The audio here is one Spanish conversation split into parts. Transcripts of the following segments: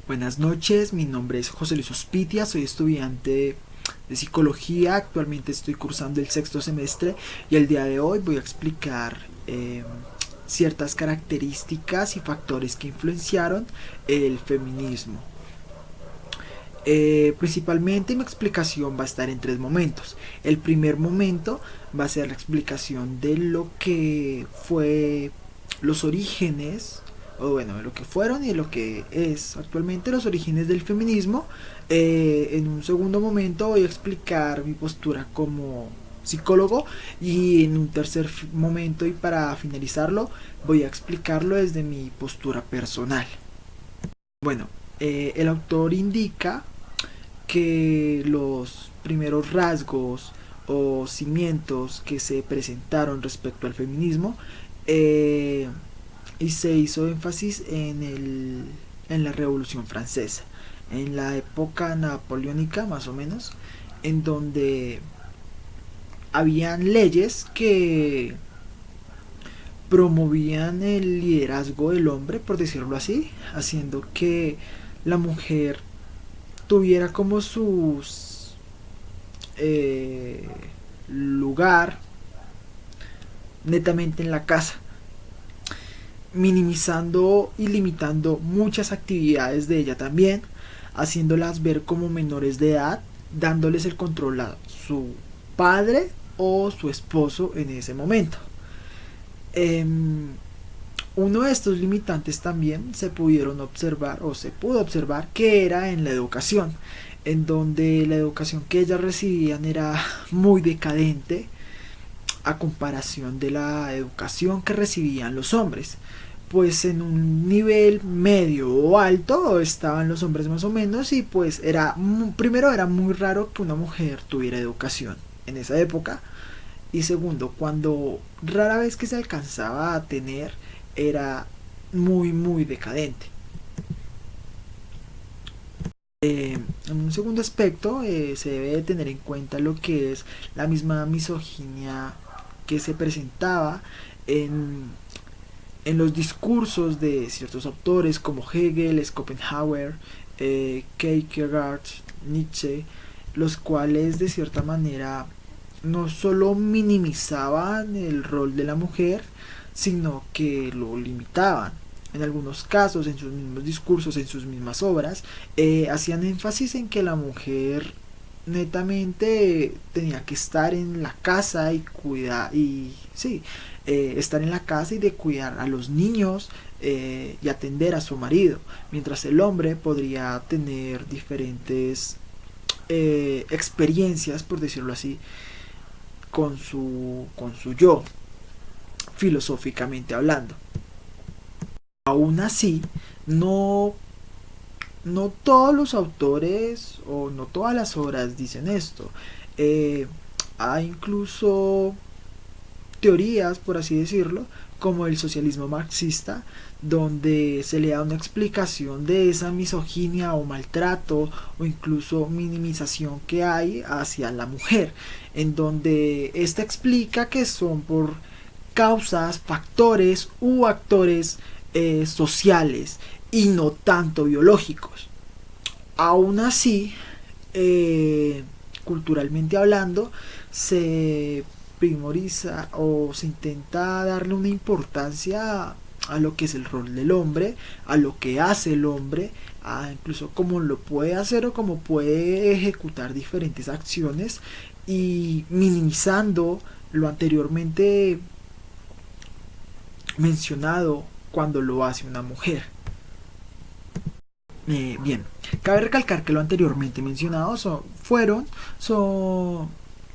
Buenas noches, mi nombre es José Luis Ospitia, soy estudiante de psicología, actualmente estoy cursando el sexto semestre y el día de hoy voy a explicar ciertas características y factores que influenciaron el feminismo. Principalmente mi explicación va a estar en tres momentos. El primer momento va a ser la explicación de lo que fue los orígenes, o bueno, de lo que fueron y de lo que es actualmente los orígenes del feminismo. En un segundo momento voy a explicar mi postura como psicólogo y en un tercer momento y para finalizarlo voy a explicarlo desde mi postura personal. Bueno, el autor indica que los primeros rasgos o cimientos que se presentaron respecto al feminismo eh, y se hizo énfasis en la Revolución Francesa, en la época napoleónica más o menos, en donde habían leyes que promovían el liderazgo del hombre, por decirlo así, haciendo que la mujer tuviera como sus eh, lugar netamente en la casa, minimizando y limitando muchas actividades de ella también, haciéndolas ver como menores de edad, dándoles el control a su padre o su esposo en ese momento. Eh, Uno de estos limitantes también se pudieron observar o se pudo observar que era en la educación, en donde la educación que ellas recibían era muy decadente a comparación de la educación que recibían los hombres. Pues en un nivel medio o alto estaban los hombres más o menos y pues primero era muy raro que una mujer tuviera educación en esa época y segundo, cuando rara vez que se alcanzaba a tener era muy decadente. En un segundo aspecto se debe de tener en cuenta lo que es la misma misoginia que se presentaba en, en los discursos de ciertos autores como Hegel, Schopenhauer, Kierkegaard, Nietzsche, los cuales de cierta manera no solo minimizaban el rol de la mujer, sino que lo limitaban. En algunos casos, en sus mismos discursos, en sus mismas obras, hacían énfasis en que la mujer netamente tenía que estar en la casa y cuidar y sí, estar en la casa y de cuidar a los niños y atender a su marido, mientras el hombre podría tener diferentes experiencias, por decirlo así, con su yo, filosóficamente hablando. Aún así, no, no todos los autores o no todas las obras dicen esto. Eh, Hay incluso teorías, por así decirlo, como el socialismo marxista, donde se le da una explicación de esa misoginia o maltrato o incluso minimización que hay hacia la mujer, en donde esta explica que son por causas, factores u actores sociales y no tanto biológicos. Aún así, culturalmente hablando, se primoriza o se intenta darle una importancia a lo que es el rol del hombre, a lo que hace el hombre, a incluso cómo lo puede hacer o cómo puede ejecutar diferentes acciones y minimizando lo anteriormente mencionado cuando lo hace una mujer. Bien, cabe recalcar que lo anteriormente mencionado son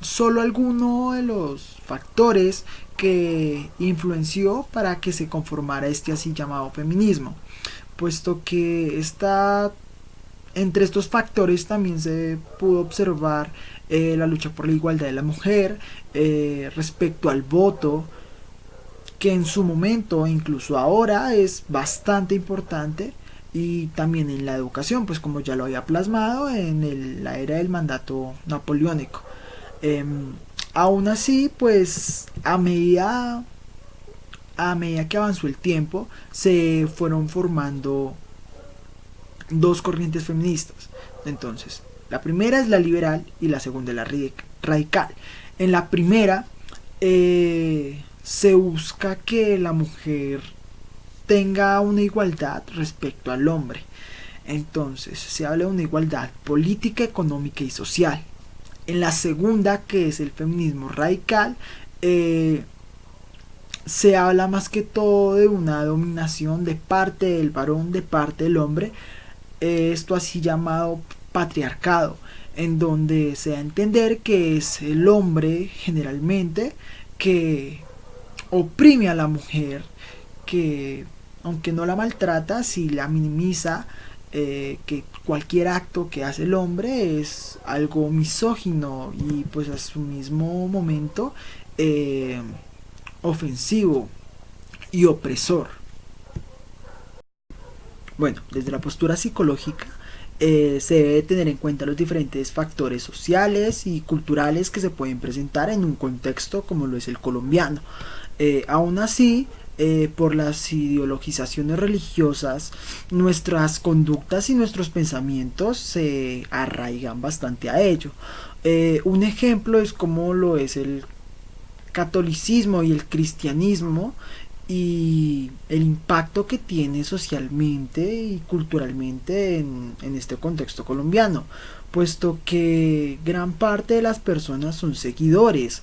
solo algunos de los factores que influenció para que se conformara este así llamado feminismo, puesto que entre estos factores también se pudo observar la lucha por la igualdad de la mujer, respecto al voto, que en su momento, incluso ahora, es bastante importante, y también en la educación, pues como ya lo había plasmado en la era del mandato napoleónico. Eh, Aún así, pues a medida que avanzó el tiempo, se fueron formando dos corrientes feministas. Entonces, la primera es la liberal y la segunda es la radical. En la primera se busca que la mujer tenga una igualdad respecto al hombre. Entonces, se habla de una igualdad política, económica y social. En la segunda, que es el feminismo radical, se habla más que todo de una dominación de parte del varón, de parte del hombre, esto así llamado patriarcado, en donde se da a entender que es el hombre generalmente que oprime a la mujer, que aunque no la maltrata, si la minimiza, que cualquier acto que hace el hombre es algo misógino y pues a su mismo momento ofensivo y opresor. Bueno, desde la postura psicológica se debe tener en cuenta los diferentes factores sociales y culturales que se pueden presentar en un contexto como lo es el colombiano. Aún así, por las ideologizaciones religiosas, nuestras conductas y nuestros pensamientos se arraigan bastante a ello. Un ejemplo es como lo es el catolicismo y el cristianismo y el impacto que tiene socialmente y culturalmente en este contexto colombiano, puesto que gran parte de las personas son seguidores.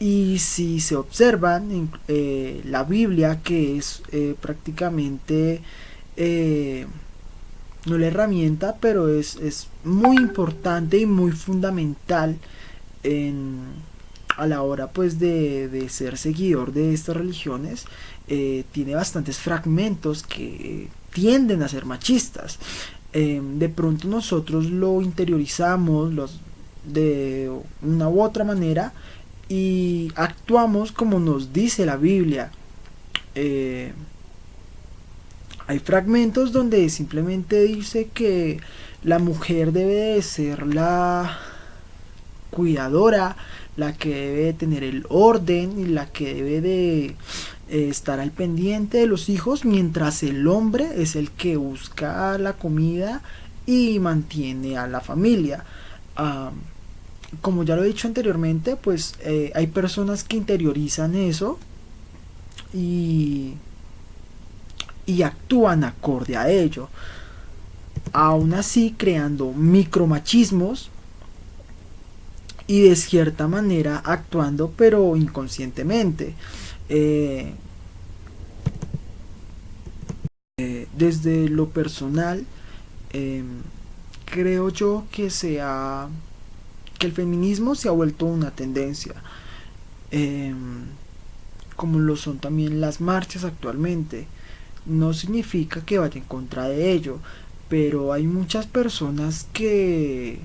Y si se observan la Biblia, que es prácticamente no la herramienta, pero es muy importante y muy fundamental en, a la hora pues de ser seguidor de estas religiones, tiene bastantes fragmentos que tienden a ser machistas. De pronto nosotros lo interiorizamos de una u otra manera y actuamos como nos dice la Biblia. Hay fragmentos donde simplemente dice que la mujer debe de ser la cuidadora, la que debe tener el orden y la que debe de estar al pendiente de los hijos, mientras el hombre es el que busca la comida y mantiene a la familia. Como ya lo he dicho anteriormente, pues hay personas que interiorizan eso y, y actúan acorde a ello, aún así creando micromachismos y de cierta manera actuando pero inconscientemente. Eh, Desde lo personal, eh, creo yo que el feminismo se ha vuelto una tendencia, eh, como lo son también las marchas actualmente. No significa que vaya en contra de ello, pero hay muchas personas que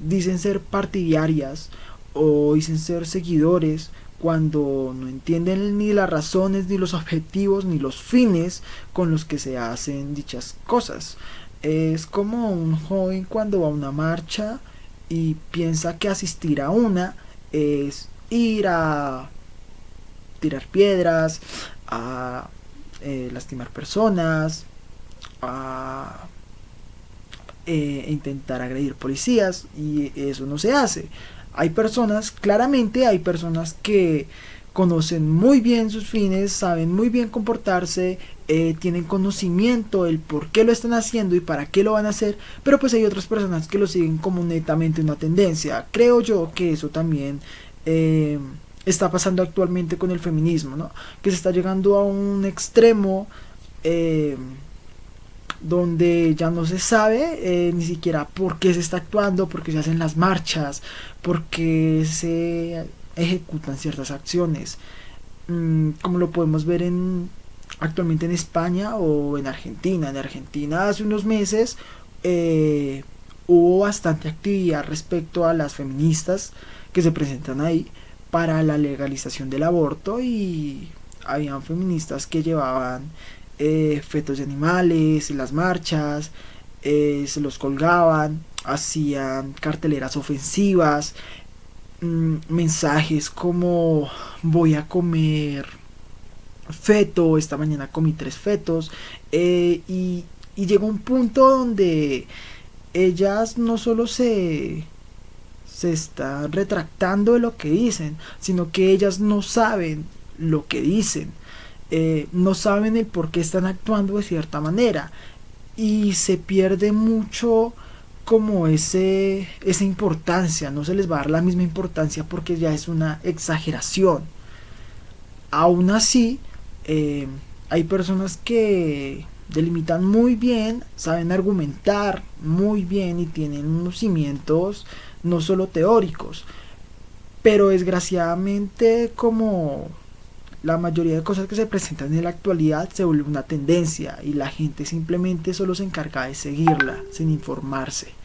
dicen ser partidarias o dicen ser seguidores cuando no entienden ni las razones, ni los objetivos, ni los fines con los que se hacen dichas cosas. Es como un joven cuando va a una marcha y piensa que asistir a una es ir a tirar piedras, a lastimar personas, a intentar agredir policías, y eso no se hace. Hay personas, claramente hay personas que conocen muy bien sus fines, saben muy bien comportarse, tienen conocimiento del por qué lo están haciendo y para qué lo van a hacer, pero pues hay otras personas que lo siguen como netamente una tendencia. Creo yo que eso también está pasando actualmente con el feminismo, ¿no? Que se está llegando a un extremo donde ya no se sabe ni siquiera por qué se está actuando, por qué se hacen las marchas, por qué se ejecutan ciertas acciones, como lo podemos ver actualmente en España o en Argentina. En Argentina hace unos meses hubo bastante actividad respecto a las feministas que se presentan ahí para la legalización del aborto, y habían feministas que llevaban fetos de animales en las marchas, se los colgaban, hacían carteleras ofensivas, mensajes como voy a comer feto, esta mañana comí 3 fetos, y Y llega un punto donde ellas no solo se están retractando de lo que dicen, sino que ellas no saben lo que dicen, no saben el por qué están actuando de cierta manera y se pierde mucho como esa importancia, no se les va a dar la misma importancia porque ya es una exageración. Aún así, eh, hay personas que delimitan muy bien, saben argumentar muy bien y tienen unos cimientos no solo teóricos, pero desgraciadamente como la mayoría de cosas que se presentan en la actualidad se vuelve una tendencia y la gente simplemente solo se encarga de seguirla sin informarse.